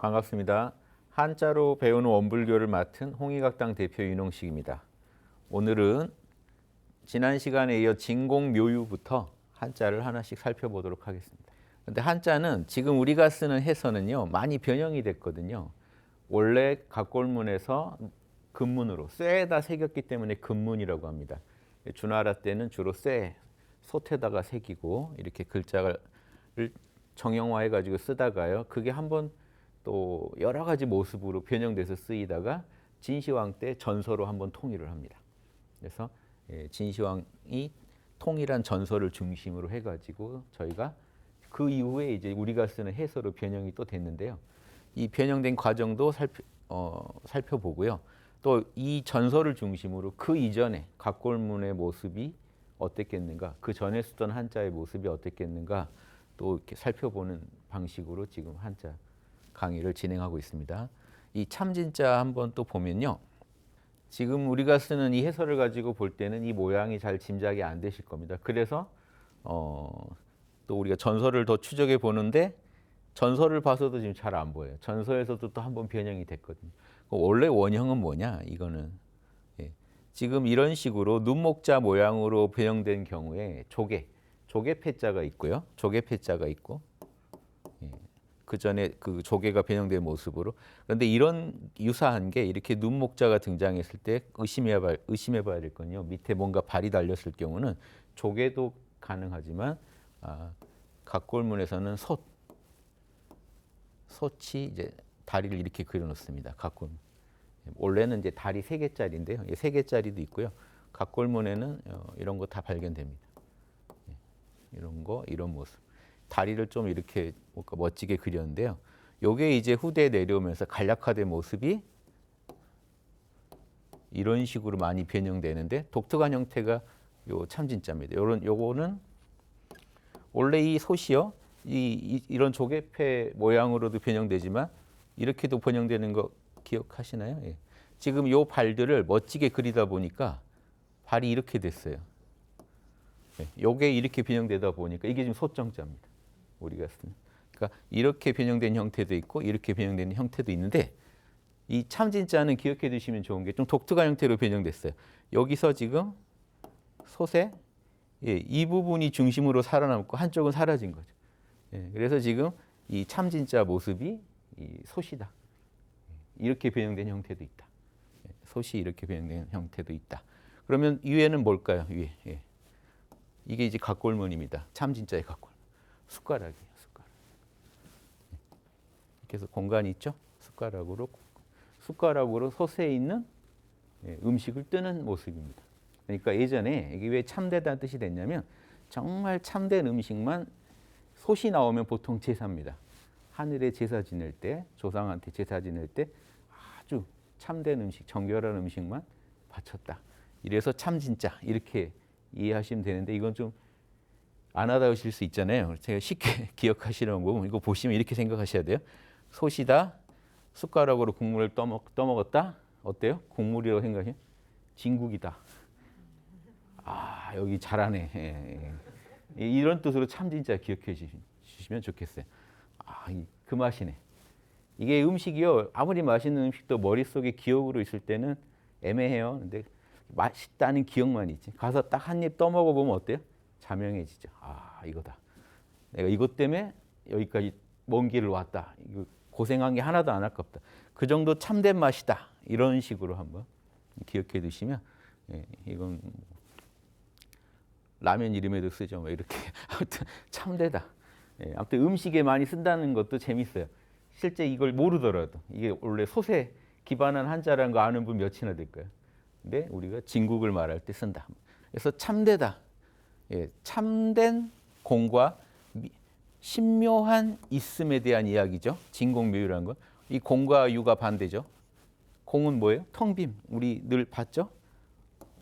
반갑습니다. 한자로 배우는 원불교를 맡은 홍익학당 대표 윤홍식입니다. 오늘은 지난 시간에 이어 진공묘유부터 한자를 하나씩 살펴보도록 하겠습니다. 근데 한자는 지금 우리가 쓰는 해서는요, 많이 변형이 됐거든요. 원래 각골문에서 근문으로 쇠에다 새겼기 때문에 근문이라고 합니다. 주나라 때는 주로 쇠, 솥에다가 새기고 이렇게 글자를 정형화해가지고 쓰다가요. 그게 한번 또 여러 가지 모습으로 변형돼서 쓰이다가 진시황 때 전서로 한번 통일을 합니다. 그래서 진시황이 통일한 전서를 중심으로 해가지고 저희가 그 이후에 이제 우리가 쓰는 해서로 변형이 또 됐는데요. 이 변형된 과정도 살펴보고요. 또 이 전서를 중심으로 그 이전에 각골문의 모습이 어땠겠는가, 그 전에 쓰던 한자의 모습이 어땠겠는가 또 이렇게 살펴보는 방식으로 지금 한자 강의를 진행하고 있습니다. 이 참진자 한번 또 보면요. 지금 우리가 쓰는 이 해설을 가지고 볼 때는 이 모양이 잘 짐작이 안 되실 겁니다. 그래서 또 우리가 전설을 더 추적해 보는데 전설을 봐서도 지금 잘 안 보여요. 전서에서도 또 한번 변형이 됐거든요. 원래 원형은 뭐냐? 이거는 지금 이런 식으로 눈목자 모양으로 변형된 경우에 조개 패자가 있고요. 조개 패자가 있고 그 전에 그 조개가 변형된 모습으로. 그런데 이런 유사한 게 이렇게 눈목자가 등장했을 때 의심해봐야 될 건요. 밑에 뭔가 발이 달렸을 경우는 조개도 가능하지만 각골문에서는 솥이 이제 다리를 이렇게 그려놓습니다. 각골문. 원래는 이제 다리 3개짜리인데요. 3개짜리도 있고요. 각골문에는 이런 거 다 발견됩니다. 이런 거, 이런 모습. 다리를 좀 이렇게 뭔가 멋지게 그렸는데요. 요게 이제 후대에 내려오면서 간략화된 모습이 이런 식으로 많이 변형되는데 독특한 형태가 요 참진자입니다. 요거는 원래 이 솥이요. 이런 조개패 모양으로도 변형되지만 이렇게도 변형되는 거 기억하시나요? 예. 지금 요 발들을 멋지게 그리다 보니까 발이 이렇게 됐어요. 예. 요게 이렇게 변형되다 보니까 이게 지금 솥정자입니다. 우리가 쓰는. 그러니까 이렇게 변형된 형태도 있고 이렇게 변형된 형태도 있는데 이 참진자는 기억해 두시면 좋은 게 좀 독특한 형태로 변형됐어요. 여기서 지금 솥에 이 부분이 중심으로 살아남고 한쪽은 사라진 거죠. 그래서 지금 이 참진자 모습이 이 솥이다. 이렇게 변형된 형태도 있다. 솥이 이렇게 변형된 형태도 있다. 그러면 위에는 뭘까요? 위에. 이게 이제 각골문입니다. 참진자의 각골문. 숟가락이에요. 숟가락. 이렇게 해서 공간이 있죠. 숟가락으로 솥에 있는 음식을 뜨는 모습입니다. 그러니까 예전에 이게 왜 참되다는 뜻이 됐냐면 정말 참된 음식만 솥이 나오면 보통 제사입니다. 하늘에 제사 지낼 때, 조상한테 제사 지낼 때 아주 참된 음식, 정결한 음식만 바쳤다. 이래서 참진짜 이렇게 이해하시면 되는데 이건 좀 안 와닿으실 수 있잖아요. 제가 쉽게 기억하시려고 보면 이거 보시면 이렇게 생각하셔야 돼요. 솥이다. 숟가락으로 국물을 떠먹었다. 어때요? 국물이라고 생각해요? 진국이다. 여기 잘하네. 이런 뜻으로 참진짜 기억해 주시면 좋겠어요. 그 맛이네. 이게 음식이요. 아무리 맛있는 음식도 머릿속에 기억으로 있을 때는 애매해요. 근데 맛있다는 기억만 있지. 가서 딱 한 입 떠먹어 보면 어때요? 자명해지죠. 이거다. 내가 이것 때문에 여기까지 먼 길을 왔다. 이거 고생한 게 하나도 안 아깝다. 그 정도 참된 맛이다. 이런 식으로 한번 기억해 두시면 이건 라면 이름에도 쓰죠. 이렇게 아무튼 참되다. 아무튼 음식에 많이 쓴다는 것도 재밌어요. 실제 이걸 모르더라도 이게 원래 솥에 기반한 한자라는 거 아는 분 몇이나 될까요? 근데 우리가 진국을 말할 때 쓴다. 그래서 참되다. 참된 공과 신묘한 있음에 대한 이야기죠. 진공묘유라는 건. 이 공과 유가 반대죠. 공은 뭐예요? 텅 빔. 우리 늘 봤죠?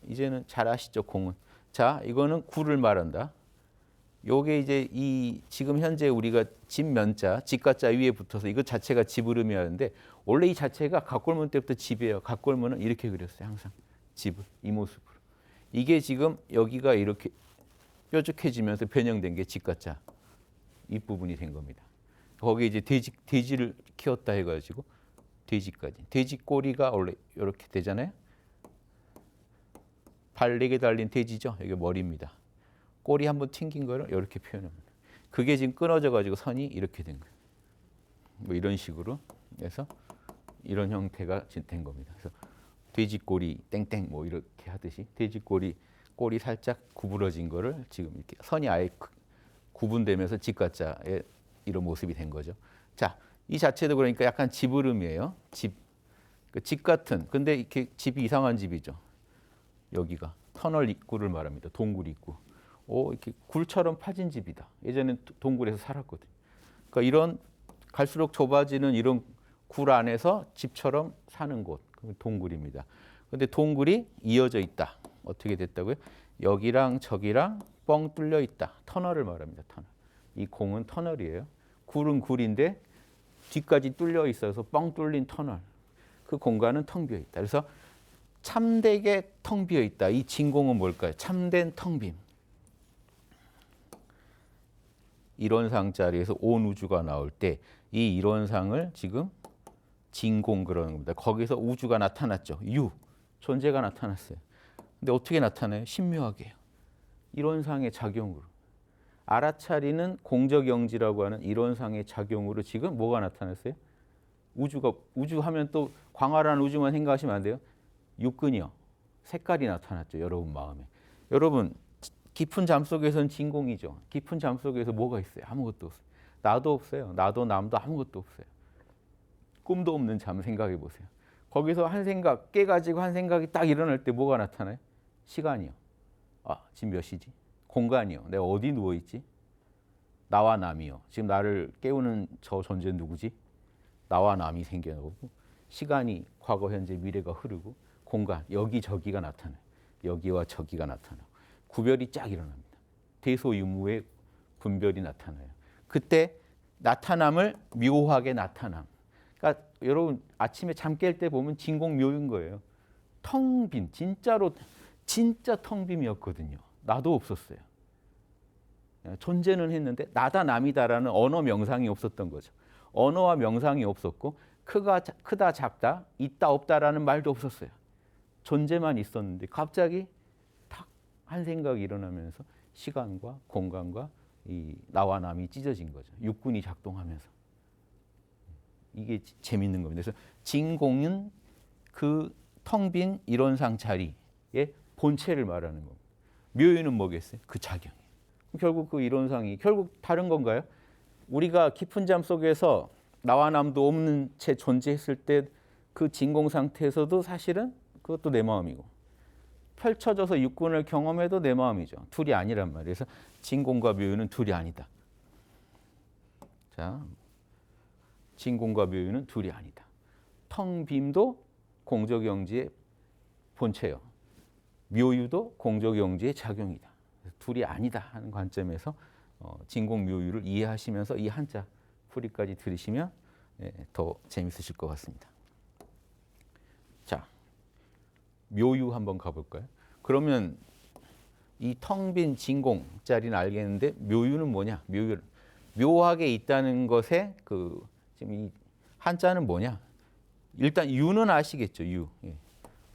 이제는 잘 아시죠? 공은. 자, 이거는 구를 말한다. 요게 이제 이 지금 현재 우리가 집면자, 집가자 위에 붙어서 이것 자체가 집으름이 하는데 원래 이 자체가 각골문 때부터 집이에요. 각골문은 이렇게 그렸어요. 항상 집을 이 모습으로. 이게 지금 여기가 이렇게 뾰족해지면서 변형된 게 집가자 윗부분이 된 겁니다. 거기에 이제 돼지를 키웠다 해가지고 돼지까지. 돼지 꼬리가 원래 이렇게 되잖아요. 발 4개 달린 돼지죠. 이게 머리입니다. 꼬리 한번 튕긴 거를 이렇게 표현합니다. 그게 지금 끊어져 가지고 선이 이렇게 된 거예요. 뭐 이런 식으로 해서 이런 형태가 된 겁니다. 그래서 돼지꼬리 땡땡 뭐 이렇게 하듯이 돼지꼬리 꼬리 살짝 구부러진 거를 지금 이렇게 선이 아예 구분되면서 집가자의 이런 모습이 된 거죠. 자, 이 자체도 그러니까 약간 집으름이에요. 집 같은. 근데 이렇게 집이 이상한 집이죠. 여기가 터널 입구를 말합니다. 동굴 입구. 이렇게 굴처럼 파진 집이다. 예전엔 동굴에서 살았거든요. 그러니까 이런 갈수록 좁아지는 이런 굴 안에서 집처럼 사는 곳, 동굴입니다. 근데 동굴이 이어져 있다. 어떻게 됐다고요? 여기랑 저기랑 뻥 뚫려 있다. 터널을 말합니다. 터널. 이 공은 터널이에요. 굴은 굴인데 뒤까지 뚫려 있어서 뻥 뚫린 터널. 그 공간은 텅 비어 있다. 그래서 참되게 텅 비어 있다. 이 진공은 뭘까요? 참된 텅 빔. 이론상 자리에서 온 우주가 나올 때 이 이론상을 지금 진공 그러는 겁니다. 거기서 우주가 나타났죠. 존재가 나타났어요. 근데 어떻게 나타나요? 신묘하게요. 이론상의 작용으로. 알아차리는 공적영지라고 하는 이론상의 작용으로 지금 뭐가 나타났어요? 우주 하면 또 광활한 우주만 생각하시면 안 돼요. 육근이요. 색깔이 나타났죠. 여러분 마음에. 여러분 깊은 잠 속에서는 진공이죠. 깊은 잠 속에서 뭐가 있어요? 아무것도 없어요. 나도 없어요. 나도 남도 아무것도 없어요. 꿈도 없는 잠 생각해 보세요. 거기서 한 생각 깨가지고 한 생각이 딱 일어날 때 뭐가 나타나요? 시간이요. 지금 몇 시지? 공간이요. 내가 어디 누워 있지? 나와 남이요. 지금 나를 깨우는 저 존재는 누구지? 나와 남이 생겨나고 시간이 과거, 현재, 미래가 흐르고 공간 여기저기가 나타나요. 여기와 저기가 나타나고 구별이 쫙 일어납니다. 대소유무의 분별이 나타나요. 그때 나타남을 묘하게 나타남. 그러니까 여러분 아침에 잠 깰 때 보면 진공묘인 거예요. 텅 빈, 진짜 텅 빈이었거든요. 나도 없었어요. 존재는 했는데 나다 남이다라는 언어 명상이 없었던 거죠. 언어와 명상이 없었고 크다 작다 있다 없다라는 말도 없었어요. 존재만 있었는데 갑자기 탁 한 생각이 일어나면서 시간과 공간과 이 나와 남이 찢어진 거죠. 육군이 작동하면서. 이게 재밌는 겁니다. 그래서 진공은 그 텅 빈 이론상 자리의 본체를 말하는 겁니다. 묘유는 뭐겠어요? 그 작용이에요. 결국 그 이론상이 결국 다른 건가요? 우리가 깊은 잠 속에서 나와 남도 없는 채 존재했을 때 그 진공 상태에서도 사실은 그것도 내 마음이고 펼쳐져서 육군을 경험해도 내 마음이죠. 둘이 아니란 말이에요. 그래서 진공과 묘유는 둘이 아니다. 자, 진공과 묘유는 둘이 아니다. 텅 빔도 공적영지의 본체요. 묘유도 공적영지의 작용이다. 둘이 아니다 하는 관점에서 진공 묘유를 이해하시면서 이 한자 풀이까지 들으시면 더 재밌으실 것 같습니다. 자, 묘유 한번 가볼까요? 그러면 이 텅 빈 진공 자리는 알겠는데 묘유는 뭐냐? 묘하게 있다는 것에 지금 이 한자는 뭐냐? 일단 유는 아시겠죠?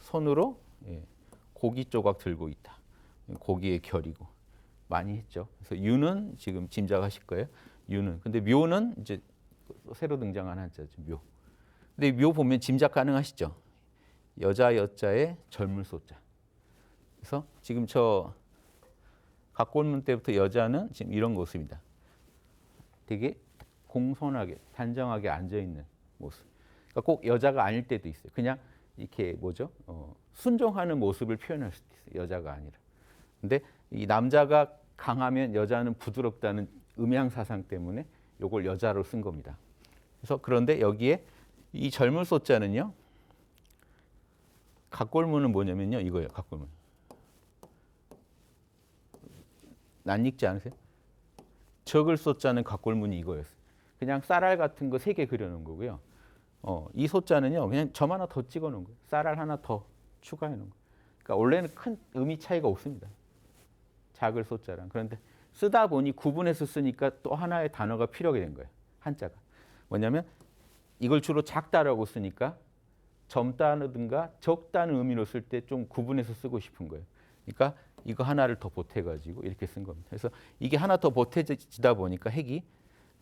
손으로 고기 조각 들고 있다. 고기의 결이고 많이 했죠. 그래서 유는 지금 짐작하실 거예요. 유는. 근데 묘는 이제 새로 등장한 한자죠. 묘. 근데 묘 보면 짐작 가능하시죠? 여자 여자의 젊을 소자. 그래서 지금 저 각골문 때부터 여자는 지금 이런 모습입니다. 되게 공손하게 단정하게 앉아 있는 모습. 그러니까 꼭 여자가 아닐 때도 있어요. 그냥 이렇게 순종하는 모습을 표현할 수도 있어요. 여자가 아니라. 근데 이 남자가 강하면 여자는 부드럽다는 음양 사상 때문에 이걸 여자로 쓴 겁니다. 그래서 그런데 여기에 이 젊을 소자는요. 각골문은 뭐냐면요. 이거예요. 각골문. 낯익지 않으세요? 적을 소자는 각골문이 이거였어요. 그냥 쌀알 같은 거 3개 그려놓은 거고요. 이 소자는요. 그냥 점 하나 더 찍어놓은 거예요. 쌀알 하나 더 추가해 놓은 거예요. 그러니까 원래는 큰 의미 차이가 없습니다. 작을 소자랑. 그런데 쓰다 보니 구분해서 쓰니까 또 하나의 단어가 필요하게 된 거예요. 한자가. 뭐냐면 이걸 주로 작다라고 쓰니까 젊다든가 적다는 의미로 쓸 때 좀 구분해서 쓰고 싶은 거예요. 그러니까 이거 하나를 더 보태가지고 이렇게 쓴 겁니다. 그래서 이게 하나 더 보태지다 보니까 핵이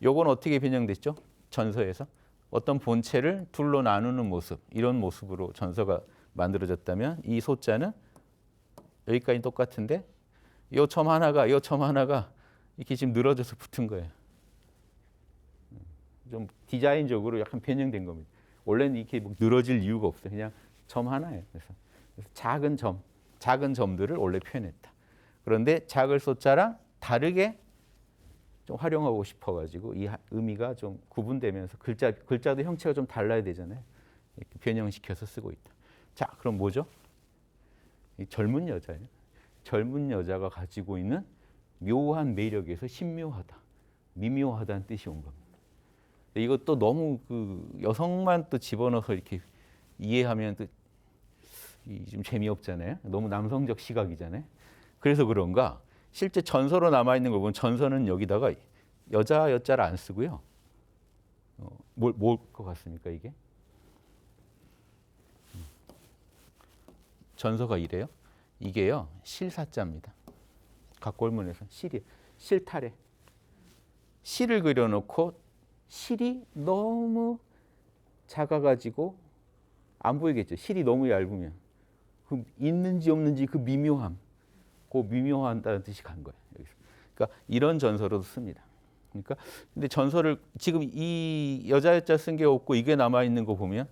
요건 어떻게 변형됐죠? 전서에서 어떤 본체를 둘로 나누는 모습, 이런 모습으로 전서가 만들어졌다면 이 소자는 여기까지 똑같은데 요 점 하나가 이렇게 지금 늘어져서 붙은 거예요. 좀 디자인적으로 약간 변형된 겁니다. 원래는 이렇게 뭐 늘어질 이유가 없어요. 그냥 점 하나예요. 그래서 작은 점들을 원래 표현했다. 그런데 작을 소자랑 다르게 좀 활용하고 싶어가지고 이 의미가 좀 구분되면서 글자도 형체가 좀 달라야 되잖아요. 이렇게 변형시켜서 쓰고 있다. 자, 그럼 뭐죠? 이 젊은 여자예요. 젊은 여자가 가지고 있는 묘한 매력에서 신묘하다, 미묘하다는 뜻이 온 겁니다. 이것도 너무 그 여성만 또 집어넣어서 이렇게 이해하면 또 좀 재미없잖아요. 너무 남성적 시각이잖아요. 그래서 그런가 실제 전서로 남아있는 걸 보면 전서는 여기다가 여자를 안 쓰고요. 뭘 것 같습니까 이게? 전서가 이래요. 이게요 실사자입니다. 각골문에서 실타래. 실을 그려놓고 실이 너무 작아가지고 안 보이겠죠. 실이 너무 얇으면 그 있는지 없는지 그 미묘함, 그 미묘한다는 뜻이 간 거예요. 여기서. 그러니까 이런 전서로도 씁니다. 그러니까 근데 전서를 지금 이 여자 쓴 게 없고 이게 남아 있는 거 보면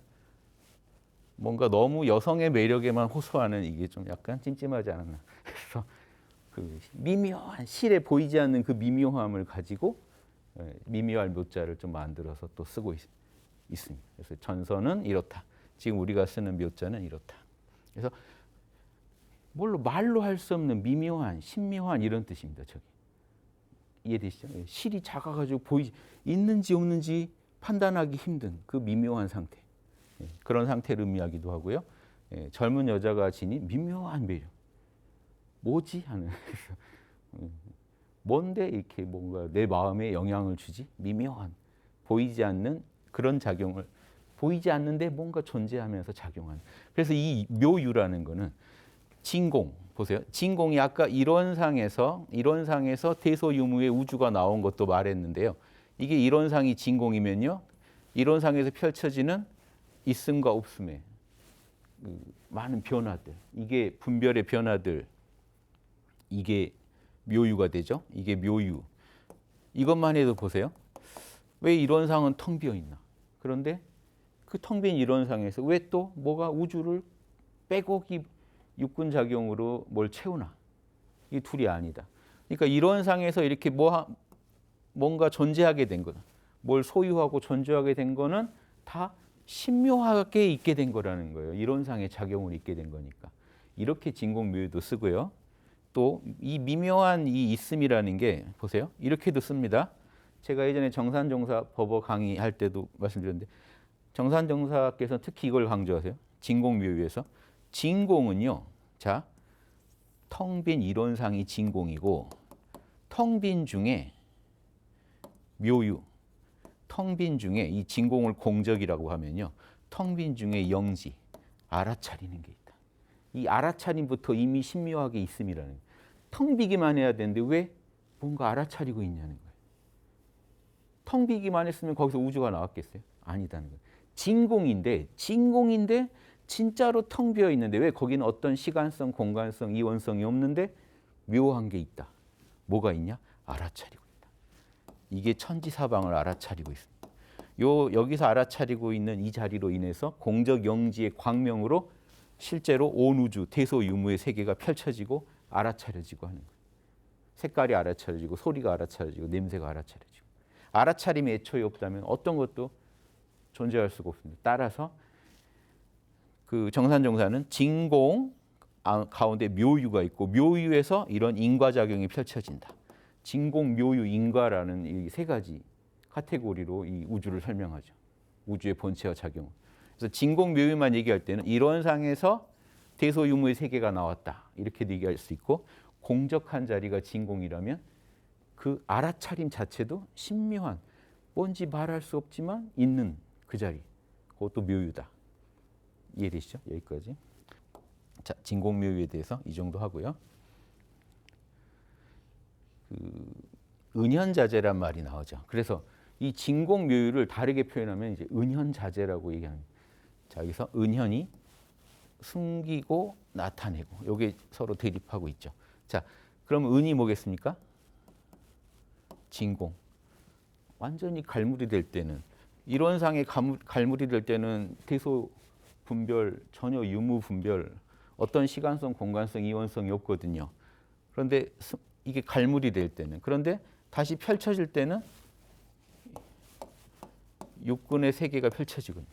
뭔가 너무 여성의 매력에만 호소하는 이게 좀 약간 찜찜하지 않았나. 그래서 그 미묘한 실에 보이지 않는 그 미묘함을 가지고 미묘할 묘자를 좀 만들어서 또 쓰고 있습니다. 그래서 전서는 이렇다. 지금 우리가 쓰는 묘자는 이렇다. 그래서 말로 할 수 없는 미묘한, 신묘한 이런 뜻입니다. 저기 이해되시죠? 실이 작아가지고 있는지 없는지 판단하기 힘든 그 미묘한 상태. 그런 상태를 의미하기도 하고요. 젊은 여자가 지닌 미묘한 매력. 뭐지 하는. 뭔데 이렇게 뭔가 내 마음에 영향을 주지? 미묘한, 보이지 않는 그런 작용을, 보이지 않는데 뭔가 존재하면서 작용하는. 그래서 이 묘유라는 거는 진공, 보세요. 진공이 아까 이론상에서 대소유무의 우주가 나온 것도 말했는데요. 이게 이론상이 진공이면요. 이론상에서 펼쳐지는 있음과 없음의 많은 변화들, 이게 분별의 변화들, 이게 묘유가 되죠. 이게 묘유. 이것만 해도 보세요. 왜 이론상은 텅 비어 있나? 그런데 그 텅 빈 이론상에서 왜 또 뭐가 우주를 빼곡히 육군작용으로 뭘 채우나? 이 둘이 아니다. 그러니까 이론상에서 이렇게 뭔가 존재하게 된 거는, 뭘 소유하고 존재하게 된 거는 다 신묘하게 있게 된 거라는 거예요. 이론상의 작용을 있게 된 거니까. 이렇게 진공묘유도 쓰고요. 또 이 미묘한 이 있음이라는 게 보세요. 이렇게도 씁니다. 제가 예전에 정산정사 법어 강의할 때도 말씀드렸는데 정산정사께서 특히 이걸 강조하세요. 진공묘유에서. 진공은요. 자, 텅 빈 이론상이 진공이고 텅 빈 중에 묘유, 텅 빈 중에 이 진공을 공적이라고 하면요. 텅 빈 중에 영지, 알아차리는 게 있다. 이 알아차림부터 이미 신묘하게 있음이라는 거예요. 텅 비기만 해야 되는데 왜 뭔가 알아차리고 있냐는 거예요. 텅 비기만 했으면 거기서 우주가 나왔겠어요? 아니다는 거예요. 진공인데 진짜로 텅 비어 있는데 왜 거기는 어떤 시간성, 공간성, 이원성이 없는데 묘한 게 있다. 뭐가 있냐? 알아차리고 있다. 이게 천지사방을 알아차리고 있습니다. 여기서 알아차리고 있는 이 자리로 인해서 공적 영지의 광명으로 실제로 온 우주, 대소유무의 세계가 펼쳐지고 알아차려지고 하는 거예요. 색깔이 알아차려지고 소리가 알아차려지고 냄새가 알아차려지고. 알아차림이 애초에 없다면 어떤 것도 존재할 수가 없습니다. 따라서 그 정산정사는 진공 가운데 묘유가 있고 묘유에서 이런 인과작용이 펼쳐진다. 진공, 묘유, 인과라는 이 세 가지 카테고리로 이 우주를 설명하죠. 우주의 본체와 작용. 그래서 진공, 묘유만 얘기할 때는 이론상에서 대소유무의 세계가 나왔다. 이렇게 얘기할 수 있고 공적한 자리가 진공이라면 그 알아차림 자체도 신묘한 뭔지 말할 수 없지만 있는 그 자리. 그것도 묘유다. 이해되시죠? 여기까지. 자, 진공묘유에 대해서 이 정도 하고요. 은현자재란 말이 나오죠. 그래서 이 진공묘유를 다르게 표현하면 이제 은현자재라고 얘기합니다. 자, 여기서 은현이 숨기고 나타내고 요게 서로 대립하고 있죠. 자, 그럼 은이 뭐겠습니까? 진공. 완전히 갈물이 될 때는 이론상의 갈물이 될 때는 대소 분별 전혀 유무 분별 어떤 시간성, 공간성, 이원성이 없거든요. 그런데 이게 갈물이 될 때는 그런데 다시 펼쳐질 때는 육군의 세계가 펼쳐지거든요.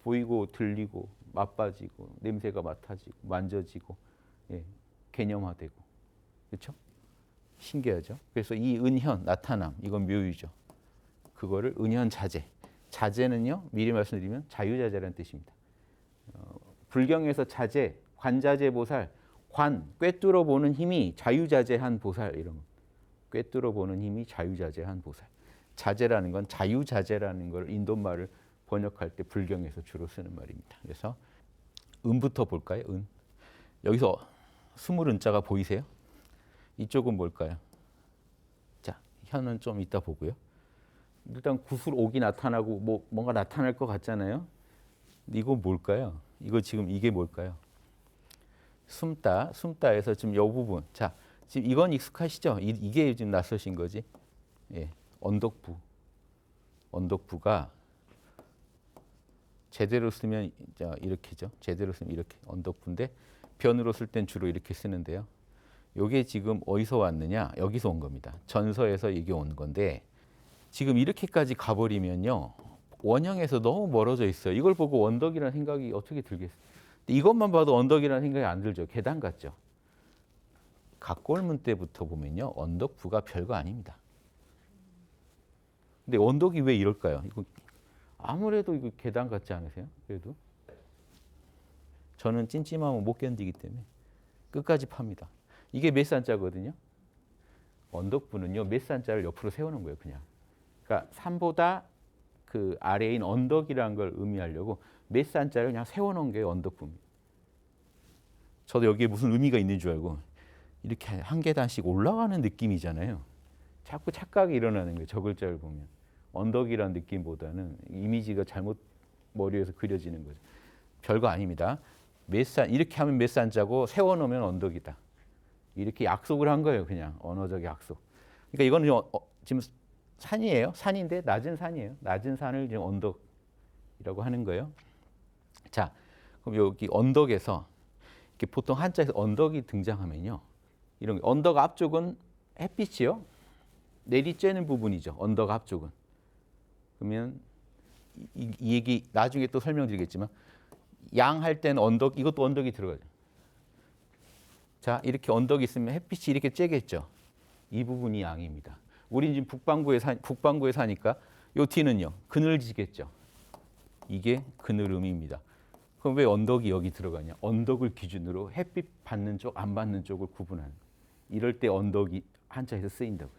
보이고 들리고 맛봐지고 냄새가 맡아지고 만져지고 예, 개념화되고 그렇죠? 신기하죠? 그래서 이 은현 나타남 이건 묘유죠. 그거를 은현자재. 자재는요 미리 말씀드리면 자유자재라는 뜻입니다. 불경에서 자재, 관자재 보살, 관 꿰뚫어 보는 힘이 자유자재한 보살 이런 거. 꿰뚫어 보는 힘이 자유자재한 보살. 자재라는 건 자유자재라는 걸 인도말을 번역할 때 불경에서 주로 쓰는 말입니다. 그래서 은부터 볼까요? 은. 여기서 스물 은자가 보이세요? 이쪽은 뭘까요? 자, 현은 좀 이따 보고요. 일단 구슬 옥이 나타나고 뭔가 나타날 것 같잖아요. 이거 뭘까요? 이거 지금 이게 뭘까요? 숨다에서 지금 이 부분. 자, 지금 이건 익숙하시죠? 이게 지금 낯서신 거지. 예, 언덕부. 언덕부가 제대로 쓰면 이렇게죠. 제대로 쓰면 이렇게 언덕부인데 변으로 쓸 땐 주로 이렇게 쓰는데요. 이게 지금 어디서 왔느냐? 여기서 온 겁니다. 전서에서 이게 온 건데 지금 이렇게까지 가버리면요. 원형에서 너무 멀어져 있어요. 이걸 보고 원덕이라는 생각이 어떻게 들겠어요? 이것만 봐도 언덕이라는 생각이 안 들죠. 계단 같죠. 각골문 때부터 보면요. 언덕부가 별거 아닙니다. 근데 언덕이 왜 이럴까요? 이거 아무래도 이거 계단 같지 않으세요? 그래도 저는 찜찜하면 못 견디기 때문에 끝까지 팝니다. 이게 몇 산자거든요. 언덕부는요. 몇 산자를 옆으로 세우는 거예요. 그냥. 그러니까 산보다 그 아래인 언덕이라는 걸 의미하려고 몇 산자를 그냥 세워놓은 게 언덕부입니다. 저도 여기에 무슨 의미가 있는 줄 알고 이렇게 한 계단씩 올라가는 느낌이잖아요. 자꾸 착각이 일어나는 거예요. 저 글자를 보면. 언덕이라는 느낌보다는 이미지가 잘못 머리에서 그려지는 거죠. 별거 아닙니다. 몇 산, 이렇게 하면 몇 산자고 세워놓으면 언덕이다. 이렇게 약속을 한 거예요. 그냥 언어적 약속. 그러니까 이거는 지금 산이에요. 산인데 낮은 산이에요. 낮은 산을 지금 언덕이라고 하는 거예요. 자, 그럼 여기 언덕에서 이렇게 보통 한자에서 언덕이 등장하면요. 이런 언덕 앞쪽은 햇빛이요. 내리쬐는 부분이죠. 언덕 앞쪽은. 그러면 이 얘기 나중에 또 설명드리겠지만 양할 때는 언덕 이것도 언덕이 들어가죠. 자, 이렇게 언덕이 있으면 햇빛이 이렇게 쬐겠죠. 이 부분이 양입니다. 우린 지금 북반구에 사니까 요 뒤는요. 그늘지겠죠. 이게 그늘음입니다. 그럼 왜 언덕이 여기 들어가냐? 언덕을 기준으로 햇빛 받는 쪽, 안 받는 쪽을 구분하는 거예요. 이럴 때 언덕이 한자에서 쓰인다고요.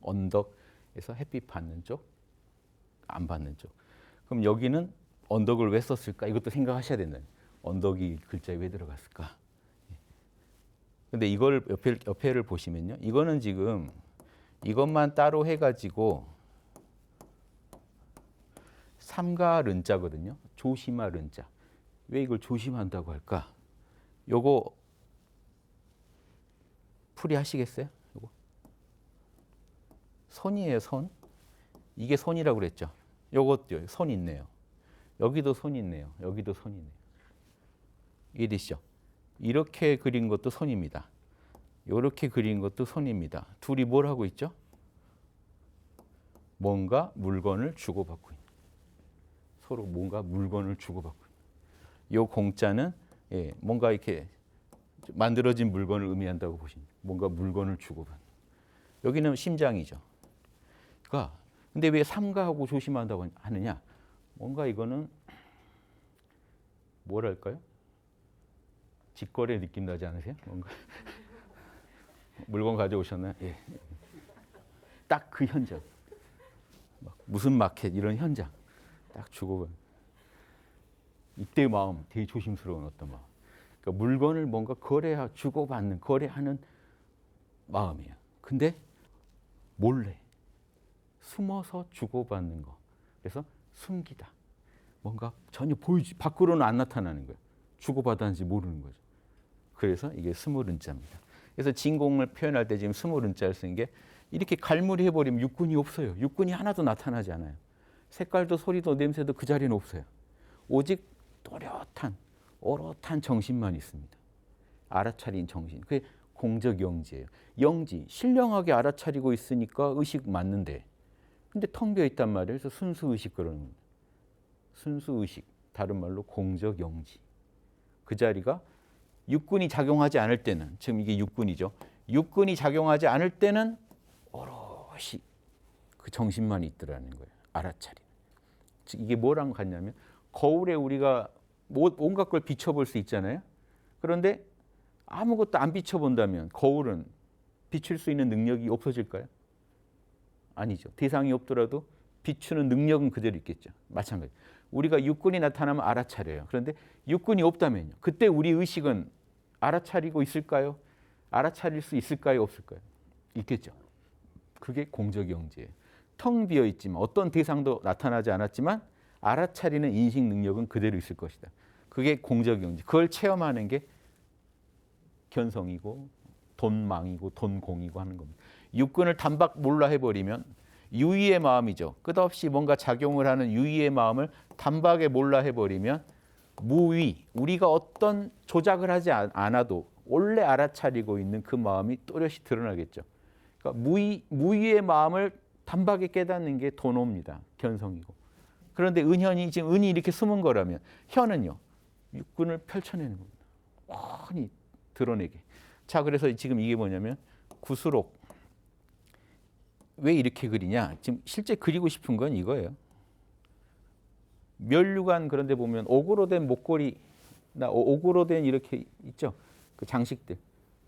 언덕에서 햇빛 받는 쪽, 안 받는 쪽. 그럼 여기는 언덕을 왜 썼을까? 이것도 생각하셔야 된다. 언덕이 글자에 왜 들어갔을까? 근데 이걸 옆에를 보시면요. 이거는 지금 이것만 따로 해가지고 삼가 른자거든요. 조심하 른자. 왜 이걸 조심한다고 할까? 요거 풀이하시겠어요? 요거 손이에요. 손. 이게 손이라고 그랬죠. 요것도 손 있네요. 여기도 손 있네요. 여기도 손 있네요. 이해되시죠? 이렇게 그린 것도 손입니다. 이렇게 그린 것도 손입니다. 둘이 뭘 하고 있죠? 뭔가 물건을 주고받고 있는. 서로 뭔가 물건을 주고받고 있는. 이 공자는 뭔가 이렇게 만들어진 물건을 의미한다고 보십니다. 뭔가 물건을 주고받는. 여기는 심장이죠. 그러니까 근데 왜 삼가하고 조심한다고 하느냐? 뭔가 이거는 뭐랄까요? 직거래 느낌 나지 않으세요? 뭔가 물건 가져오셨나요? 예. 딱 그 현장. 막 무슨 마켓 이런 현장 딱 주고 이때 마음 되게 조심스러운 어떤 마음. 그러니까 물건을 뭔가 주고받는 거래하는 마음이에요. 근데 몰래 숨어서 주고받는 거. 그래서 숨기다. 뭔가 전혀 밖으로는 안 나타나는 거예요. 주고받았는지 모르는 거죠. 그래서 이게 스물은자입니다. 그래서 진공을 표현할 때 지금 스물은자를 쓰는 게 이렇게 갈무리 해버리면 육군이 없어요. 육군이 하나도 나타나지 않아요. 색깔도 소리도 냄새도 그 자리는 없어요. 오직 또렷한 오롯한 정신만 있습니다. 알아차린 정신. 그게 공적영지예요. 영지, 신령하게 알아차리고 있으니까 의식 맞는데 근데 텅 비어 있단 말이에요. 그래서 순수의식 그러는 겁니다. 순수의식, 다른 말로 공적영지. 그 자리가 육군이 작용하지 않을 때는, 지금 이게 육군이죠. 육군이 작용하지 않을 때는 오롯이 그 정신만 있더라는 거예요. 알아차림. 즉 이게 뭐랑 같냐면 거울에 우리가 온갖 걸 비춰볼 수 있잖아요. 그런데 아무것도 안 비춰본다면 거울은 비출 수 있는 능력이 없어질까요? 아니죠. 대상이 없더라도 비추는 능력은 그대로 있겠죠. 마찬가지. 우리가 육군이 나타나면 알아차려요. 그런데 육군이 없다면요. 그때 우리 의식은 알아차리고 있을까요? 알아차릴 수 있을까요? 없을까요? 있겠죠. 그게 공적영지예요. 텅 비어 있지만 어떤 대상도 나타나지 않았지만 알아차리는 인식 능력은 그대로 있을 것이다. 그게 공적영지. 그걸 체험하는 게 견성이고 돈망이고 돈공이고 하는 겁니다. 육군을 단박 몰라 해버리면 유의의 마음이죠. 끝없이 뭔가 작용을 하는 유의의 마음을 단박에 몰라 해버리면 무의, 우리가 어떤 조작을 하지 않아도 원래 알아차리고 있는 그 마음이 또렷이 드러나겠죠. 그러니까 무의의 마음을 단박에 깨닫는 게 도노입니다. 견성이고. 그런데 은현이 지금 은이 이렇게 숨은 거라면 현은요. 육군을 펼쳐내는 겁니다. 훤히 드러내게. 자, 그래서 지금 이게 뭐냐면 구수록. 왜 이렇게 그리냐? 지금 실제 그리고 싶은 건 이거예요. 멸류관 그런 데 보면 옥으로 된 목걸이나 옥으로 된 이렇게 있죠. 그 장식들.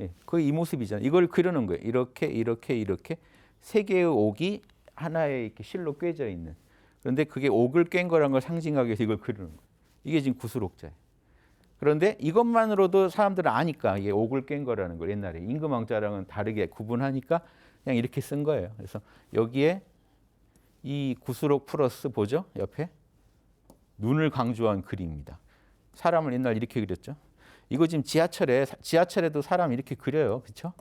예, 거의 이 모습이잖아요. 이걸 그려놓은 거예요. 이렇게 이렇게 이렇게 세 개의 옥이 하나의 이렇게 실로 꿰져 있는. 그런데 그게 옥을 깬 거란 걸 상징하기 위해서 이걸 그려놓은 거예요. 이게 지금 구수록자예요. 그런데 이것만으로도 사람들은 아니까 이게 옥을 깬 거라는 걸 옛날에 임금왕자랑은 다르게 구분하니까 그냥 이렇게 쓴 거예요. 그래서 여기에 이 구수록 플러스 보죠? 옆에 눈을 강조한 그림입니다. 사람을 옛날 이렇게 그렸죠. 이거 지금 지하철에도 사람 이렇게 그려요. 그렇죠?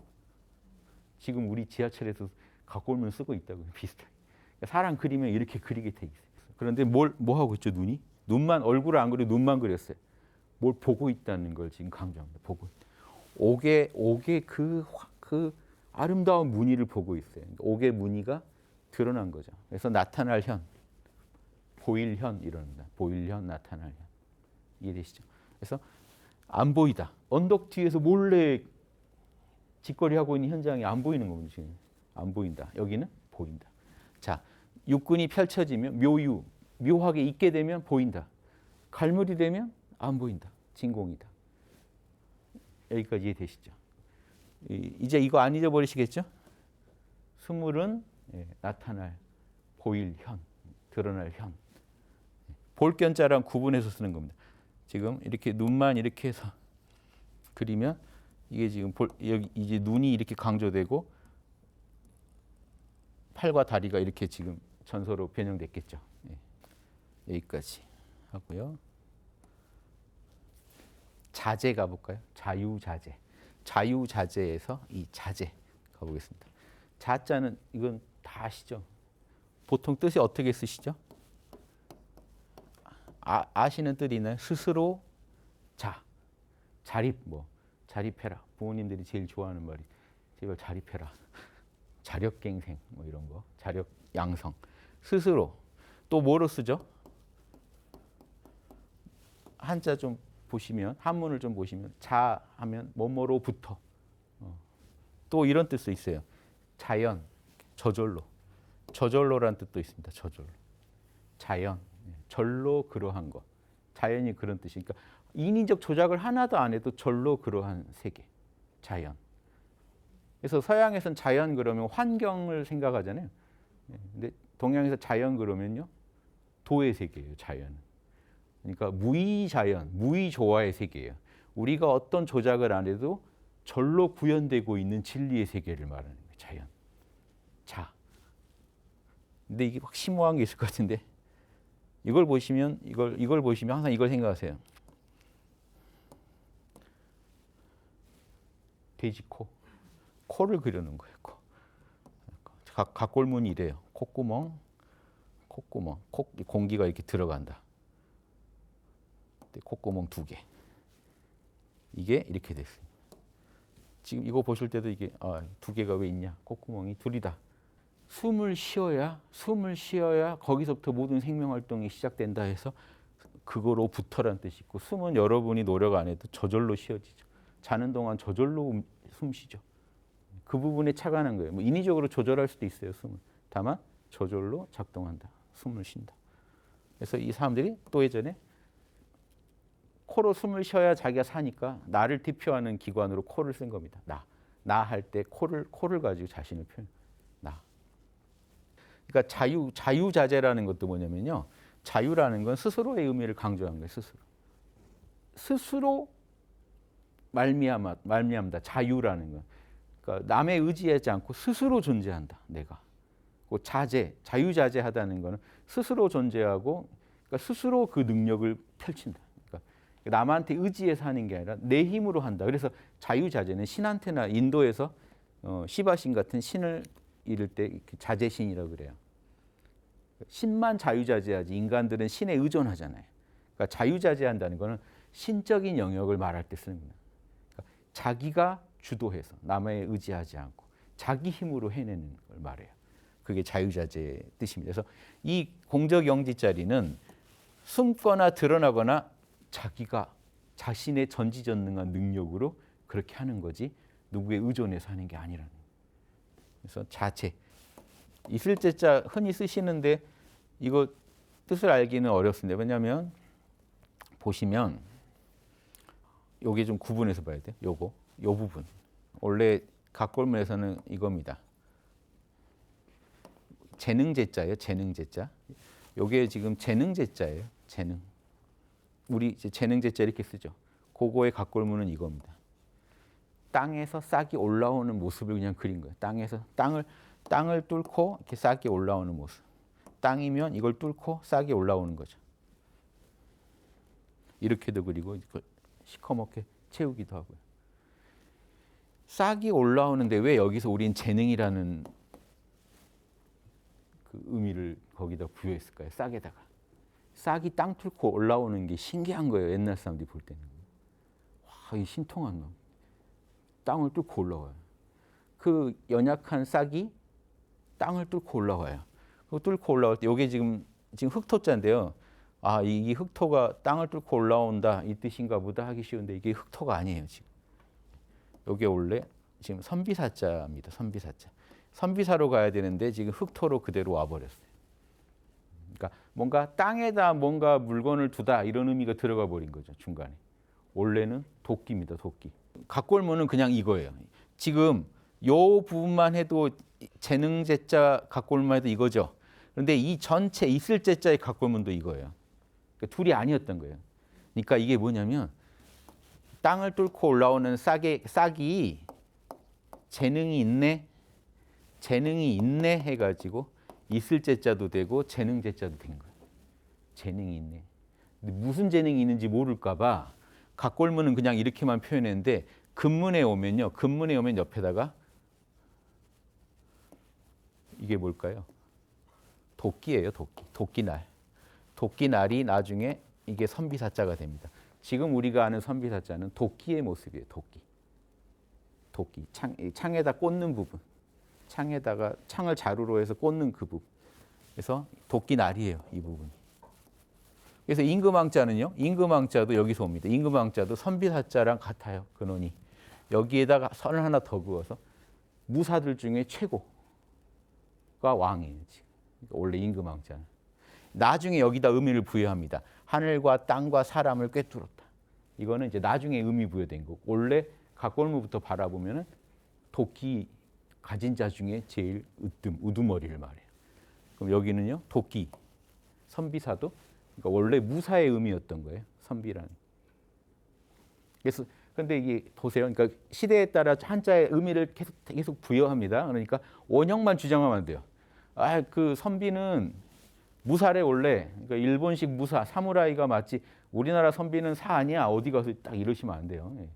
지금 우리 지하철에도 갖고 오면 쓰고 있다고요. 비슷하게. 사람 그리면 이렇게 그리게 돼 있어요. 그런데 뭐 하고 있죠? 눈이? 눈만 얼굴을 안 그리고 눈만 그렸어요. 뭘 보고 있다는 걸 지금 강조합니다. 보고 있다. 옥의 그 아름다운 무늬를 보고 있어요. 옥의 무늬가 드러난 거죠. 그래서 나타날 현, 보일 현 이럽니다. 보일 현, 나타날 현. 이해되시죠? 그래서 안 보이다. 언덕 뒤에서 몰래 짓거리하고 있는 현장이 안 보이는 겁니다. 지금 안 보인다. 여기는 보인다. 자, 육군이 펼쳐지면 묘하게 있게 되면 보인다. 갈무리 되면 안 보인다. 진공이다. 여기까지 이해되시죠? 이제 이거 안 잊어버리시겠죠? 스물은 나타날, 보일 현, 드러날 현. 볼견자랑 구분해서 쓰는 겁니다. 지금 이렇게 눈만 이렇게 해서 그리면 이게 지금 여기 이제 눈이 이렇게 강조되고 팔과 다리가 이렇게 지금 전서로 변형됐겠죠. 여기까지 하고요. 자제 가볼까요? 자유자재. 자유자재에서 이 자재 가보겠습니다. 자자는 이건 다 아시죠? 보통 뜻이 어떻게 쓰시죠? 아시는 뜻이 있나요? 스스로 자립 자립해라. 부모님들이 제일 좋아하는 말이 제발 자립해라. 자력갱생 이런 거. 자력 양성. 스스로. 또 뭐로 쓰죠? 한자 좀 보시면 한문을 좀 보시면 자하면 뭐뭐로부터 또 이런 뜻도 있어요. 자연, 저절로라는 뜻도 있습니다. 저절로. 자연, 절로 그러한 것. 자연이 그런 뜻이니까 인위적 조작을 하나도 안 해도 절로 그러한 세계. 자연. 그래서 서양에서는 자연 그러면 환경을 생각하잖아요. 근데 동양에서 자연 그러면요. 도의 세계예요, 자연은. 그러니까 무의자연, 무의조화의 세계예요. 우리가 어떤 조작을 안 해도 절로 구현되고 있는 진리의 세계를 말하는 거예요, 자연. 자. 근데 이게 확 심오한 게 있을 것 같은데 이걸 보시면 항상 이걸 생각하세요. 돼지 코. 코를 그려놓은 거예요. 코. 각골문이 이래요. 콧구멍, 공기가 이렇게 들어간다. 콧구멍 2개. 이게 이렇게 됐어요. 지금 이거 보실 때도 이게 2개가 왜 있냐? 콧구멍이 둘이다. 숨을 쉬어야 거기서부터 모든 생명 활동이 시작된다 해서 그거로부터란 뜻이 있고 숨은 여러분이 노력 안 해도 저절로 쉬어지죠. 자는 동안 저절로 숨 쉬죠. 그 부분에 착안한 거예요. 뭐 인위적으로 조절할 수도 있어요. 숨은. 다만 저절로 작동한다. 숨을 쉰다. 그래서 이 사람들이 또 예전에 코로 숨을 쉬어야 자기가 사니까 나를 대표하는 기관으로 코를 쓴 겁니다. 나 할 때 코를 가지고 자신을 표현. 나. 그러니까 자유자재라는 것도 뭐냐면요. 자유라는 건 스스로의 의미를 강조한 거예요. 스스로 말미암다. 자유라는 건. 그러니까 남의 의지하지 않고 스스로 존재한다. 내가. 그 자유자재하다는 거는 스스로 존재하고 그러니까 스스로 그 능력을 펼친다. 그러니까 남한테 의지해서 하는 게 아니라 내 힘으로 한다. 그래서 자유자재는 신한테나 인도에서 시바신 같은 신을 이룰 때 자재신이라고 그래요. 신만 자유자재하지 인간들은 신에 의존하잖아요. 그러니까 자유자재한다는 거는 신적인 영역을 말할 때 쓰는 거예요. 그러니까 자기가 주도해서 남에 의지하지 않고 자기 힘으로 해내는 걸 말해요. 그게 자유자재의 뜻입니다. 그래서 이 공적영지자리는 숨거나 드러나거나 자기가 자신의 전지전능한 능력으로 그렇게 하는 거지 누구에 의존해서 하는 게 아니라는 거예요. 그래서 자체. 있을 때자 흔히 쓰시는데 이거 뜻을 알기는 어렵습니다. 왜냐하면 보시면 요게 좀 구분해서 봐야 돼요. 요 부분. 원래 각골문에서는 이겁니다. 재능제자예요. 재능제자. 요게 지금 재능제자예요. 재능. 우리 이제 재능제자 이렇게 쓰죠. 그거의 각골문은 이겁니다. 땅에서 싹이 올라오는 모습을 그냥 그린 거예요. 땅을 뚫고 이렇게 싹이 올라오는 모습. 땅이면 이걸 뚫고 싹이 올라오는 거죠. 이렇게도 그리고 시커멓게 채우기도 하고요. 싹이 올라오는데 왜 여기서 우린 재능이라는 그 의미를 거기다 부여했을까요? 싹에다가. 싹이 땅 뚫고 올라오는 게 신기한 거예요. 옛날 사람들이 볼 때는. 와, 이 신통한 놈. 땅을 뚫고 올라와요. 그 연약한 싹이 땅을 뚫고 올라와요. 그 뚫고 올라올 때 이게 지금 흑토자인데요. 이 흑토가 땅을 뚫고 올라온다 이 뜻인가 보다 하기 쉬운데 이게 흑토가 아니에요. 지금. 이게 원래 지금 선비사자입니다. 선비사자. 선비사로 가야 되는데 지금 흑토로 그대로 와버렸어요. 그러니까 뭔가 땅에다 뭔가 물건을 두다 이런 의미가 들어가 버린 거죠. 중간에. 원래는 도끼입니다. 도끼. 각골문은 그냥 이거예요. 지금 요 부분만 해도 재능제자 각골문만 해도 이거죠. 그런데 이 전체 있을 제자의 각골문도 이거예요. 그러니까 둘이 아니었던 거예요. 그러니까 이게 뭐냐면 땅을 뚫고 올라오는 싹이 재능이 있네 해가지고 있을 제자도 되고 재능 제자도 된 거예요. 재능이 있네. 근데 무슨 재능이 있는지 모를까 봐 각골문은 그냥 이렇게만 표현했는데 근문에 오면 옆에다가 이게 뭘까요? 도끼예요. 도끼날. 도끼날이 나중에 이게 선비사자가 됩니다. 지금 우리가 아는 선비사자는 도끼의 모습이에요. 도끼. 창에다 꽂는 부분. 창에다가 창을 자루로 해서 꽂는 그 부분. 그래서 도끼날이에요. 이 부분이. 그래서 임금왕자는요. 임금왕자도 여기서 옵니다. 임금왕자도 선비사자랑 같아요. 근원이. 여기에다가 선을 하나 더 그어서 무사들 중에 최고가 왕이에요. 지금. 그러니까 원래 임금왕자는. 나중에 여기다 의미를 부여합니다. 하늘과 땅과 사람을 꿰뚫었다. 이거는 이제 나중에 의미 부여된 거고 원래 각골문부터 바라보면은 도끼 가진 자 중에 제일 우두머리를 말해요. 그럼 여기는요 도끼, 선비사도. 그러니까 원래 무사의 의미였던 거예요. 선비라는. 그래서 근데 이게 보세요. 그러니까 시대에 따라 한자의 의미를 계속 부여합니다. 그러니까 원형만 주장하면 안 돼요. 아, 그 선비는 무사래 원래. 그러니까 일본식 무사, 사무라이가 맞지. 우리나라 선비는 사 아니야. 어디 가서 딱 이러시면 안 돼요. 예.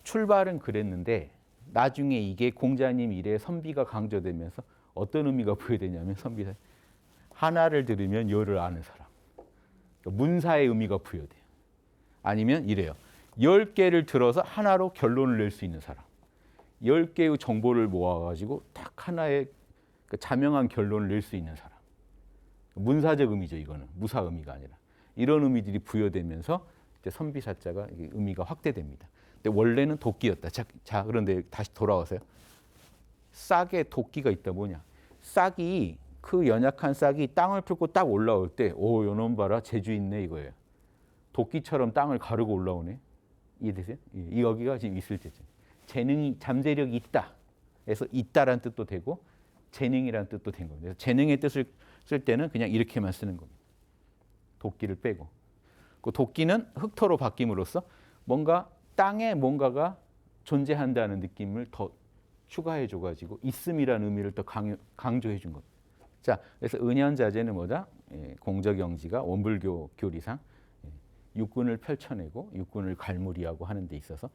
출발은 그랬는데 나중에 이게 공자님 이래 선비가 강조되면서 어떤 의미가 부여되냐면 선비사 하나를 들으면 열을 아는 사람. 그러니까 문사의 의미가 부여돼요. 아니면 이래요. 10개를 들어서 하나로 결론을 낼 수 있는 사람. 10개의 정보를 모아가지고 딱 하나의 자명한 결론을 낼 수 있는 사람. 문사적 의미죠. 이거는 무사 의미가 아니라. 이런 의미들이 부여되면서 이제 선비사자가 의미가 확대됩니다. 근데 원래는 도끼였다. 자, 그런데 다시 돌아오세요. 싹에 도끼가 있다 뭐냐. 싹이 그 연약한 싹이 땅을 뚫고 딱 올라올 때 오, 요놈 봐라. 재주 있네 이거예요. 도끼처럼 땅을 가르고 올라오네. 이해되세요? 이 여기가 지금 있을 때죠. 재능이 잠재력이 있다. 그래서 있다라는 뜻도 되고 재능이라는 뜻도 된 겁니다. 그래서 재능의 뜻을 쓸 때는 그냥 이렇게만 쓰는 겁니다. 도끼를 빼고. 그 도끼는 흙토로 바뀜으로써 뭔가 땅에 뭔가가 존재한다는 느낌을 더 추가해 줘가지고 있음이라는 의미를 더 강조해 준 겁니다. 자, 그래서 은연자재는 뭐다? 공적영지가 원불교 교리상 육군을 펼쳐내고 육군을 갈무리하고 하는 데 있어서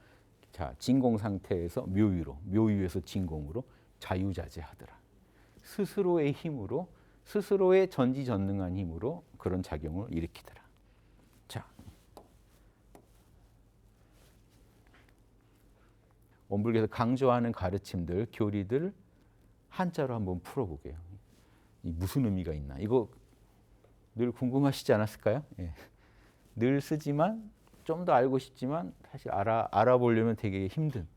자, 진공 상태에서 묘유에서 진공으로 자유자재하더라. 스스로의 힘으로 스스로의 전지전능한 힘으로 그런 작용을 일으키더라. 자, 원불교에서 강조하는 가르침들, 교리들 한자로 한번 풀어보게요. 이 무슨 의미가 있나? 이거 늘 궁금하시지 않았을까요? 예. 늘 쓰지만 좀 더 알고 싶지만 사실 알아보려면 되게 힘든.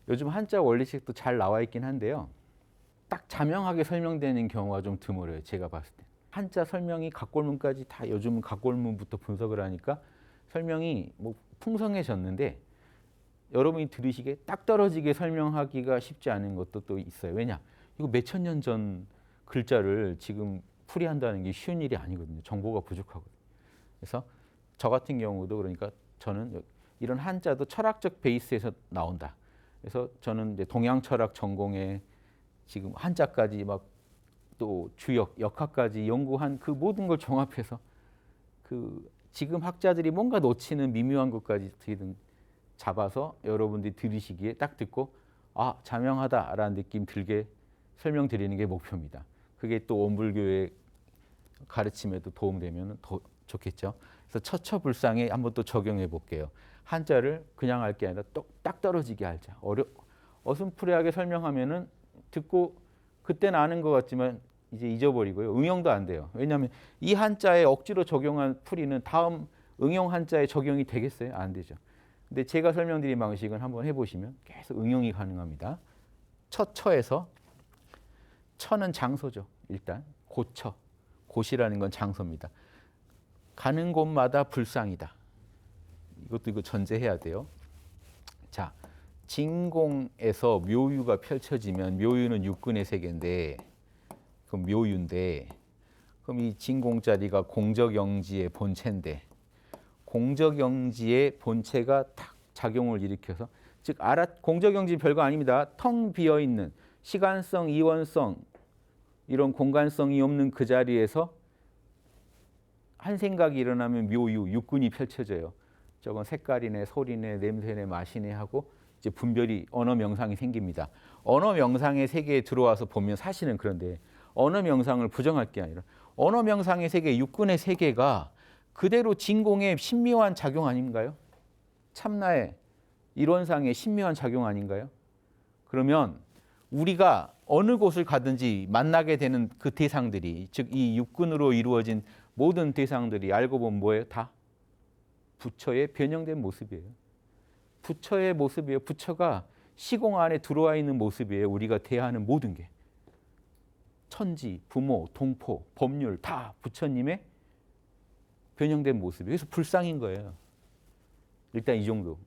요즘 한자 원리책도 잘 나와 있긴 한데요. 딱 자명하게 설명되는 경우가 좀 드물어요. 제가 봤을 때. 한자 설명이 각골문까지 다 요즘은 각골문부터 분석을 하니까 설명이 뭐 풍성해졌는데 여러분이 들으시기에 딱 떨어지게 설명하기가 쉽지 않은 것도 또 있어요. 왜냐? 이거 몇천 년 전 글자를 지금 풀이한다는 게 쉬운 일이 아니거든요. 정보가 부족하거든요. 그래서 저 같은 경우도 그러니까 저는 이런 한자도 철학적 베이스에서 나온다. 그래서 저는 이제 동양 철학 전공에 지금 한자까지 막 또 주역, 역학까지 연구한 그 모든 걸 종합해서 그 지금 학자들이 뭔가 놓치는 미묘한 것까지 어떻게든 잡아서 여러분들이 들으시기에 딱 듣고 아, 자명하다라는 느낌 들게 설명드리는 게 목표입니다. 그게 또 원불교의 가르침에도 도움되면 더 좋겠죠. 그래서 처처불상에 한번 또 적용해 볼게요. 한자를 그냥 할 게 아니라 딱 떨어지게 할자. 어슴푸레하게 설명하면은 듣고 그때는 아는 것 같지만 이제 잊어버리고요. 응용도 안 돼요. 왜냐하면 이 한자에 억지로 적용한 풀이는 다음 응용 한자에 적용이 되겠어요? 안 되죠. 근데 제가 설명드린 방식은 한번 해보시면 계속 응용이 가능합니다. 처처에서 처는 장소죠. 일단 고처, 곳이라는 건 장소입니다. 가는 곳마다 불상이다. 이거 전제해야 돼요. 자, 진공에서 묘유가 펼쳐지면 묘유는 육근의 세계인데 그럼 묘유인데 그럼 이 진공자리가 공적영지의 본체인데 공적영지의 본체가 탁 작용을 일으켜서 즉 공적영지 별거 아닙니다. 텅 비어있는 시간성, 이원성 이런 공간성이 없는 그 자리에서 한 생각이 일어나면 묘유, 육근이 펼쳐져요. 저건 색깔이네, 소리네, 냄새네, 맛이네 하고 이제 분별이 언어 명상이 생깁니다. 언어 명상의 세계에 들어와서 보면 사실은 그런데 언어 명상을 부정할 게 아니라 언어 명상의 세계, 육근의 세계가 그대로 진공의 신묘한 작용 아닌가요? 참나의 이론상의 신묘한 작용 아닌가요? 그러면 우리가 어느 곳을 가든지 만나게 되는 그 대상들이 즉 이 육근으로 이루어진 모든 대상들이 알고 보면 뭐예요? 다 부처의 변형된 모습이에요. 부처의 모습이에요. 부처가 시공 안에 들어와 있는 모습이에요. 우리가 대하는 모든 게. 천지, 부모, 동포, 법률 다 부처님의 변형된 모습이에요. 그래서 불상인 거예요. 일단 이 정도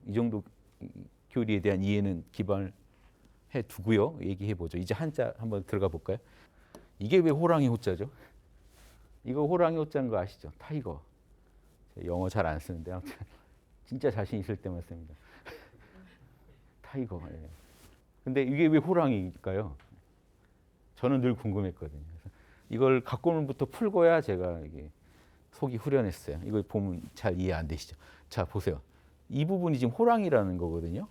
교리에 대한 이해는 기반을 해 두고요. 얘기해 보죠. 이제 한자 한번 들어가 볼까요? 이게 왜 호랑이 호자죠? 이거 호랑이 호자인 거 아시죠? 타이거. 영어 잘 안 쓰는데 아무튼 진짜 자신 있을 때만 씁니다. 타이거. 예. 근데 이게 왜 호랑이일까요? 저는 늘 궁금했거든요. 그래서 이걸 각골문부터 풀고야 제가 이게 속이 후련했어요. 이걸 보면 잘 이해 안 되시죠? 자, 보세요. 이 부분이 지금 호랑이라는 거거든요.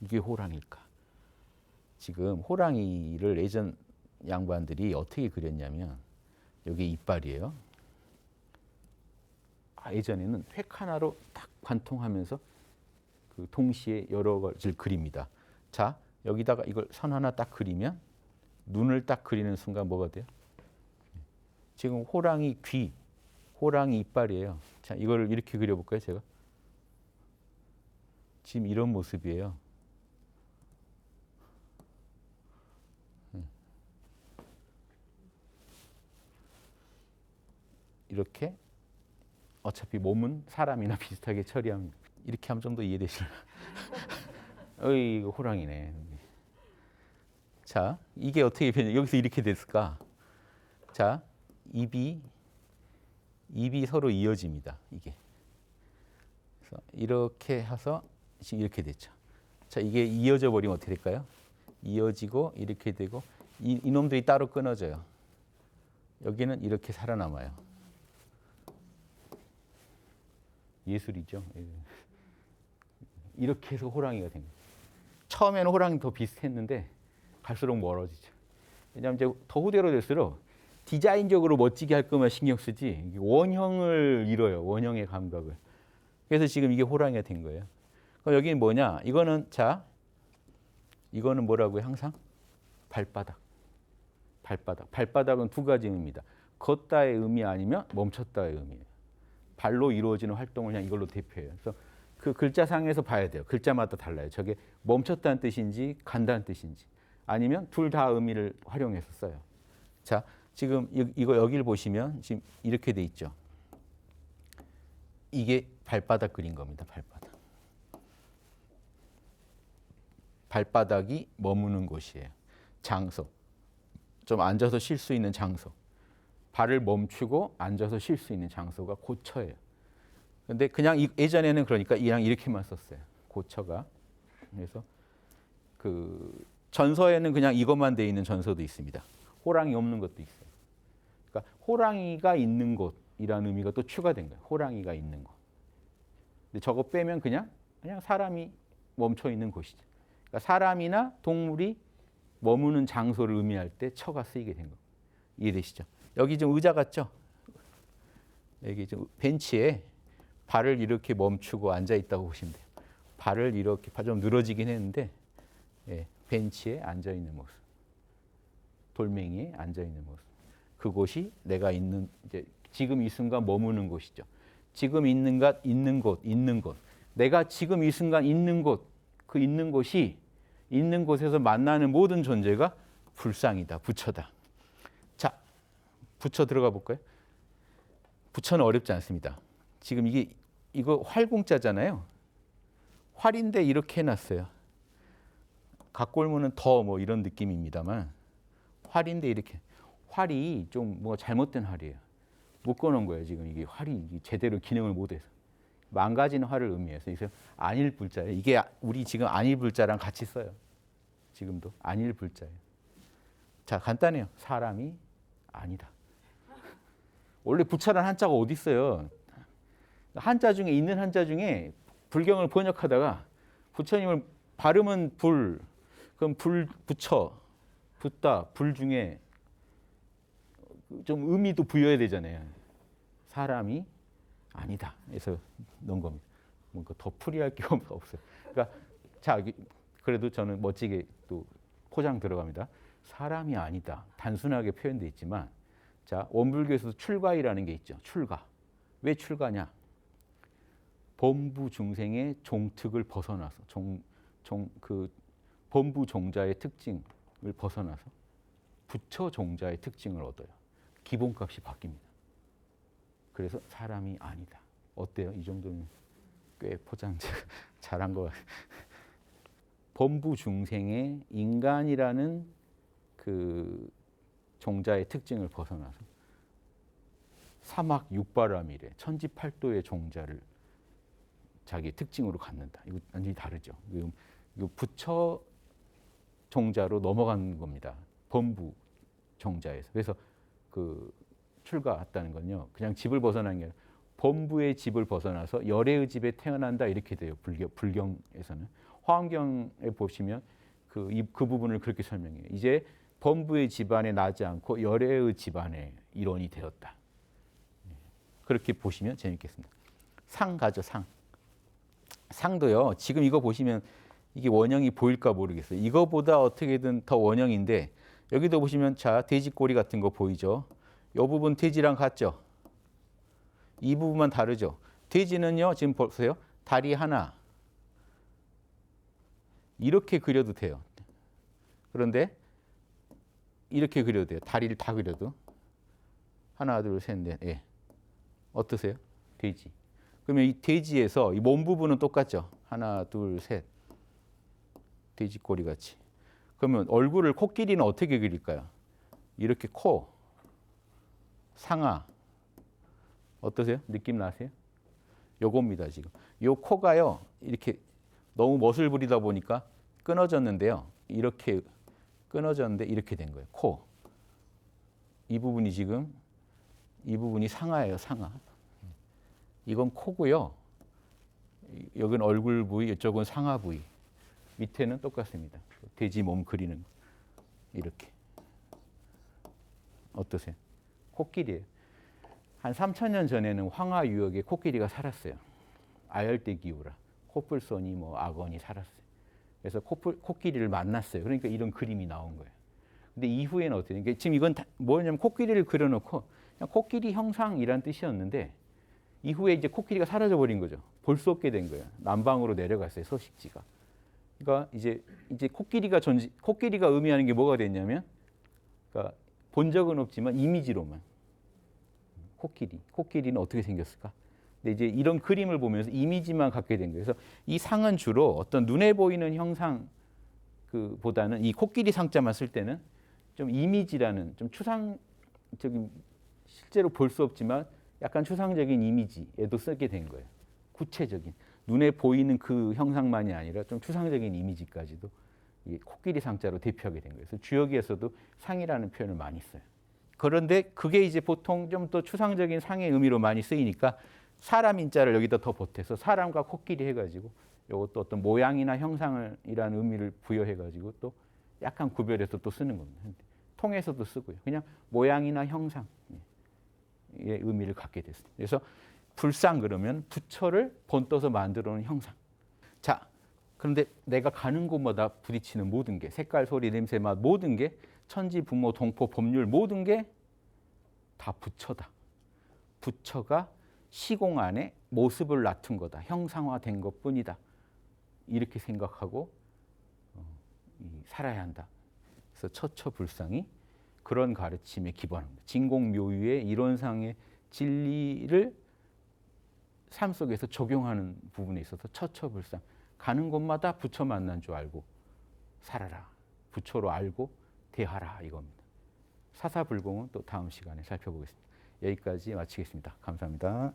이게 호랑이일까? 지금 호랑이를 예전 양반들이 어떻게 그렸냐면 여기 이빨이에요. 예전에는 획 하나로 딱 관통하면서 그 동시에 여러 가지를 그립니다. 자, 여기다가 이걸 선 하나 딱 그리면 눈을 딱 그리는 순간 뭐가 돼요? 지금 호랑이 귀, 호랑이 이빨이에요. 자, 이걸 이렇게 그려볼까요, 제가? 지금 이런 모습이에요. 이렇게 어차피 몸은 사람이나 비슷하게 처리하면 이렇게 하면 좀 더 이해되시려나? 어이, 이거 호랑이네. 자, 이게 어떻게 변해? 여기서 이렇게 됐을까? 자, 입이 서로 이어집니다. 이게. 그래서 이렇게 해서 지금 이렇게 됐죠. 자, 이게 이어져 버리면 어떻게 될까요? 이어지고 이렇게 되고 이놈들이 따로 끊어져요. 여기는 이렇게 살아남아요. 예술이죠. 이렇게 해서 호랑이가 된 거예요. 처음에는 호랑이 더 비슷했는데 갈수록 멀어지죠. 왜냐하면 이제 더 후대로 될수록 디자인적으로 멋지게 할 것만 신경 쓰지 원형을 잃어요. 원형의 감각을. 그래서 지금 이게 호랑이가 된 거예요. 그럼 여기는 뭐냐? 이거는 자, 이거는 뭐라고요? 항상 발바닥. 발바닥은 두 가지 의미입니다. 걷다의 의미 아니면 멈췄다의 의미예요. 발로 이루어지는 활동을 그냥 이걸로 대표해요. 그래서 그 글자상에서 봐야 돼요. 글자마다 달라요. 저게 멈췄다는 뜻인지 간다는 뜻인지 아니면 둘 다 의미를 활용해서 써요. 자, 지금 이거 여기를 보시면 지금 이렇게 돼 있죠. 이게 발바닥 그린 겁니다. 발바닥. 발바닥이 머무는 곳이에요. 장소. 좀 앉아서 쉴 수 있는 장소. 발을 멈추고 앉아서 쉴 수 있는 장소가 고처예요. 근데 그냥 예전에는 그러니까 그냥 이렇게만 썼어요. 고처가. 그래서 그 전서에는 그냥 이것만 돼 있는 전서도 있습니다. 호랑이 없는 것도 있어요. 그러니까 호랑이가 있는 곳이라는 의미가 또 추가된 거예요. 호랑이가 있는 곳. 근데 저거 빼면 그냥 사람이 멈춰 있는 곳이죠. 그러니까 사람이나 동물이 머무는 장소를 의미할 때 처가 쓰이게 된 거. 이해되시죠? 여기 좀 의자 같죠? 여기 좀 벤치에 발을 이렇게 멈추고 앉아 있다고 보시면 돼요. 발을 이렇게 좀 늘어지긴 했는데 예, 벤치에 앉아 있는 모습. 돌멩이에 앉아 있는 모습. 그곳이 내가 있는 이제 지금 이 순간 머무는 곳이죠. 지금 있는 곳. 내가 지금 이 순간 있는 곳, 그 있는 곳이 있는 곳에서 만나는 모든 존재가 불상이다. 부처다. 자, 부처 들어가 볼까요? 부처는 어렵지 않습니다. 지금 이거 활공자잖아요. 활인데 이렇게 해놨어요. 각골문은 더 뭐 이런 느낌입니다만 활인데 이렇게 활이 좀 뭐가 잘못된 활이에요. 묶어놓은 거예요. 지금 이게 활이 제대로 기능을 못해서 망가지는 활을 의미해서 그래서 안일불자예요. 이게 우리 지금 안일불자랑 같이 써요. 지금도 안일불자예요. 자, 간단해요. 사람이 아니다. 원래 부처란 한자가 어디 있어요? 한자 중에 있는 한자 중에 불경을 번역하다가 부처님을 발음은 불, 그럼 불 부처, 붓다, 불 중에 좀 의미도 부여해야 되잖아요. 사람이 아니다. 그래서 넣은 겁니다. 뭔가 더 풀이할 게 없어요. 그러니까 자, 그래도 저는 멋지게 또 포장 들어갑니다. 사람이 아니다. 단순하게 표현되어 있지만 자, 원불교에서도 출가이라는 게 있죠. 출가. 왜 출가냐? 범부 중생의 종특을 벗어나서 그 범부 종자의 특징을 벗어나서 부처 종자의 특징을 얻어요. 기본값이 바뀝니다. 그래서 사람이 아니다. 어때요? 이 정도면 꽤 포장 잘한 것 같아요. 범부 중생의 인간이라는 그 종자의 특징을 벗어나서 사막 육바람이래 천지팔도의 종자를 자기 특징으로 갖는다. 이거 완전히 다르죠. 이거 부처 종자로 넘어간 겁니다. 범부 종자에서. 그래서 그 출가했다는 건요. 그냥 집을 벗어난 게 아니라 범부의 집을 벗어나서 열애의 집에 태어난다 이렇게 돼요. 불경에서는. 화엄경에 보시면 그 부분을 그렇게 설명해요. 이제 범부의 집안에 나지 않고 열애의 집안에 일원이 되었다. 그렇게 보시면 재밌겠습니다. 상 가죠, 상. 상도요. 지금 이거 보시면 이게 원형이 보일까 모르겠어요. 이거보다 어떻게든 더 원형인데 여기도 보시면 자 돼지꼬리 같은 거 보이죠? 이 부분 돼지랑 같죠? 이 부분만 다르죠? 돼지는요. 지금 보세요. 다리 하나. 이렇게 그려도 돼요. 그런데 이렇게 그려도 돼요. 다리를 다 그려도. 하나, 둘, 셋, 넷. 예. 어떠세요? 돼지. 그러면 이 돼지에서 이 몸 부분은 똑같죠? 하나, 둘, 셋. 돼지 꼬리 같이. 그러면 얼굴을 코끼리는 어떻게 그릴까요? 이렇게 코, 상아. 어떠세요? 느낌 나세요? 요겁니다, 지금. 요 코가요. 이렇게 너무 멋을 부리다 보니까 끊어졌는데요. 이렇게 끊어졌는데 이렇게 된 거예요. 코. 이 부분이 지금 이 부분이 상아예요, 상아. 이건 코고요. 여기는 얼굴 부위, 이쪽은 상아 부위. 밑에는 똑같습니다. 돼지 몸 그리는 이렇게. 어떠세요? 코끼리예요. 한 3,000년 전에는 황하 유역에 코끼리가 살았어요. 아열대 기후라. 코뿔소니 뭐 악어니 살았어요. 그래서 코끼리를 만났어요. 그러니까 이런 그림이 나온 거예요. 근데 이후에는 어떻게? 그러니까 지금 이건 뭐냐면 코끼리를 그려놓고 그냥 코끼리 형상이란 뜻이었는데 이후에 이제 코끼리가 사라져 버린 거죠. 볼 수 없게 된 거예요. 남방으로 내려갔어요. 서식지가. 그러니까 이제 코끼리가 의미하는 게 뭐가 됐냐면, 그러니까 본 적은 없지만 이미지로만 코끼리는 어떻게 생겼을까? 근데 이제 이런 그림을 보면서 이미지만 갖게 된 거예요. 그래서 이 상은 주로 어떤 눈에 보이는 형상 보다는 이 코끼리 상자만 쓸 때는 좀 이미지라는 좀 추상적인 실제로 볼 수 없지만 약간 추상적인 이미지에도 쓰게 된 거예요. 구체적인 눈에 보이는 그 형상만이 아니라 좀 추상적인 이미지까지도 이 코끼리 상자로 대표하게 된 거예요. 그래서 주역에서도 상이라는 표현을 많이 써요. 그런데 그게 이제 보통 좀 더 추상적인 상의 의미로 많이 쓰이니까 사람 인자를 여기다 더 보태서 사람과 코끼리 해가지고 이것도 어떤 모양이나 형상이라는 의미를 부여해가지고 또 약간 구별해서 또 쓰는 겁니다. 통해서도 쓰고요. 그냥 모양이나 형상의 의미를 갖게 됐습니다. 그래서 불상 그러면 부처를 본떠서 만들어 놓은 형상. 자, 그런데 내가 가는 곳마다 부딪히는 모든 게 색깔, 소리, 냄새, 맛 모든 게 천지, 부모, 동포, 법률 모든 게 다 부처다. 부처가 시공 안에 모습을 갖춘 거다. 형상화된 것뿐이다. 이렇게 생각하고 살아야 한다. 그래서 처처불상이 그런 가르침에 기반합니다. 진공묘유의 이론상의 진리를 삶 속에서 적용하는 부분에 있어서 처처불상. 가는 곳마다 부처 만난 줄 알고 살아라. 부처로 알고 대하라 이겁니다. 사사불공은 또 다음 시간에 살펴보겠습니다. 여기까지 마치겠습니다. 감사합니다.